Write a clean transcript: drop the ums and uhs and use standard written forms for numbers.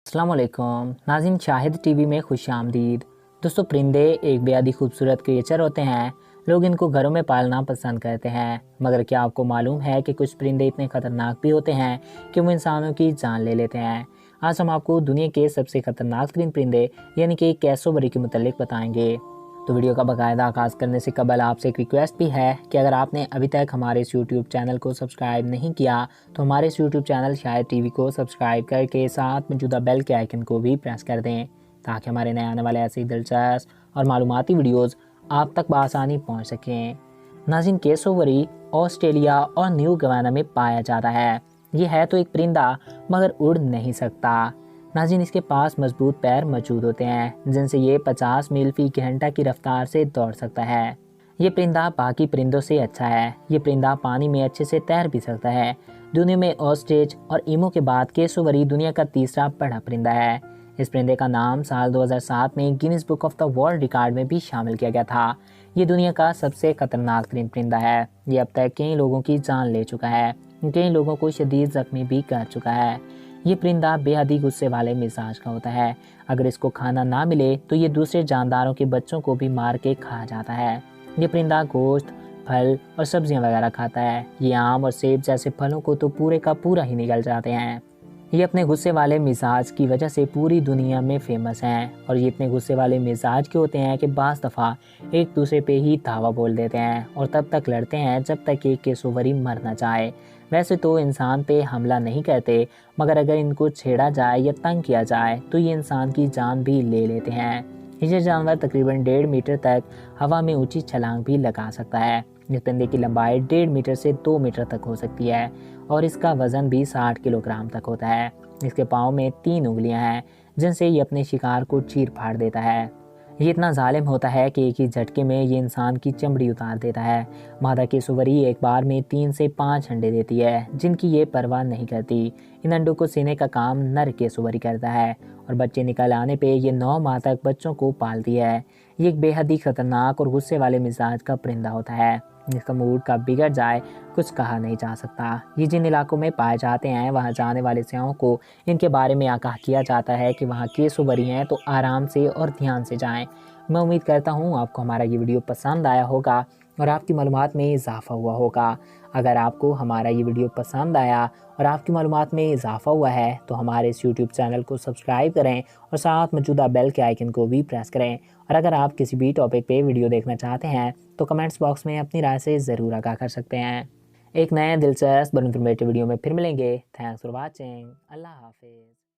अस्सलाम वालेकुम नाज़रीन, शाहिद टीवी में खुश आमदीद। दोस्तों, परिंदे एक बेहद ही खूबसूरत क्रिएचर होते हैं। लोग इनको घरों में पालना पसंद करते हैं, मगर क्या आपको मालूम है कि कुछ परिंदे इतने ख़तरनाक भी होते हैं कि वो इंसानों की जान ले लेते हैं। आज हम आपको दुनिया के सबसे ख़तरनाक तरीन परिंदे यानी कि कैसोबरी के मुतालिक बताएंगे। तो वीडियो का बाकायदा आगाज़ करने से कबल आपसे एक रिक्वेस्ट भी है कि अगर आपने अभी तक हमारे इस यूट्यूब चैनल को सब्सक्राइब नहीं किया तो हमारे इस यूट्यूब चैनल शाहिद टीवी को सब्सक्राइब करके साथ मौजूदा बेल के आइकन को भी प्रेस कर दें, ताकि हमारे नए आने वाले ऐसे ही दिलचस्प और मालूमाती वीडियोज़ आप तक बआसानी पहुँच सकें। नाज़रीन, कैसोबरी ऑस्ट्रेलिया और न्यू गवाना में पाया जाता है। ये है तो एक परिंदा, मगर उड़ नहीं सकता। नाज़रीन, इसके पास मजबूत पैर मौजूद होते हैं जिनसे ये 50 मील फी घंटा की रफ्तार से दौड़ सकता है। ये परिंदा बाकी परिंदों से अच्छा है। ये परिंदा पानी में अच्छे से तैर भी सकता है। दुनिया में ऑस्ट्रिच और ईमू के बाद कैसोबरी दुनिया का तीसरा बड़ा परिंदा है। इस परिंदे का नाम साल 2007 में Guinness book of the world record में भी शामिल किया गया था। ये दुनिया का सबसे खतरनाक तरीन परिंदा है। ये अब तक कई लोगों की जान ले चुका है, कई लोगों को शदीद जख्मी भी कर चुका है। ये परिंदा बेहद ही गुस्से वाले मिजाज का होता है। अगर इसको खाना ना मिले तो ये दूसरे जानदारों के बच्चों को भी मार के खा जाता है। ये परिंदा गोश्त, फल और सब्जियां वगैरह खाता है। ये आम और सेब जैसे फलों को तो पूरे का पूरा ही निगल जाते हैं। ये अपने गुस्से वाले मिजाज की वजह से पूरी दुनिया में फेमस हैं, और ये इतने गुस्से वाले मिजाज के होते हैं कि बाज़ दफ़ा एक दूसरे पे ही धावा बोल देते हैं और तब तक लड़ते हैं जब तक कि कैसोबरी मर ना जाए। वैसे तो इंसान पे हमला नहीं करते, मगर अगर इनको छेड़ा जाए या तंग किया जाए तो ये इंसान की जान भी ले लेते हैं। ये जानवर तकरीबन 1.5 मीटर तक हवा में ऊंची छलांग भी लगा सकता है। इस परिंदे की लंबाई 1.5 मीटर से 2 मीटर तक हो सकती है और इसका वज़न भी 60 किलोग्राम तक होता है। इसके पाँव में 3 उंगलियां हैं जिनसे ये अपने शिकार को चीर फाड़ देता है। ये इतना जालिम होता है कि एक ही झटके में ये इंसान की चमड़ी उतार देता है। मादा कैसोबरी एक बार में 3 से 5 अंडे देती है, जिनकी ये परवाह नहीं करती। इन अंडों को सीने का काम नर कैसोबरी करता है और बच्चे निकल आने पे ये 9 माह तक बच्चों को पालती है। ये एक बेहद ही खतरनाक और गुस्से वाले मिजाज का परिंदा होता है। इसका मूड कब बिगड़ जाए कुछ कहा नहीं जा सकता। ये जिन इलाकों में पाए जाते हैं वहाँ जाने वाले सयाहों को इनके बारे में आगाह किया जाता है कि वहाँ कैसोबरी हैं, तो आराम से और ध्यान से जाएं। मैं उम्मीद करता हूँ आपको हमारा ये वीडियो पसंद आया होगा और आपकी मालूमात में इजाफ़ा हुआ होगा। अगर आपको हमारा ये वीडियो पसंद आया और आपकी मालूमात में इजाफ़ा हुआ है तो हमारे इस यूट्यूब चैनल को सब्सक्राइब करें और साथ मौजूदा बेल के आइकन को भी प्रेस करें। और अगर आप किसी भी टॉपिक पे वीडियो देखना चाहते हैं तो कमेंट्स बॉक्स में अपनी राय से ज़रूर आगाह कर सकते हैं। एक नए दिलचस्प और इन्फॉर्मेटिव वीडियो में फिर मिलेंगे। Thanks for watching. अल्लाह हाफिज़।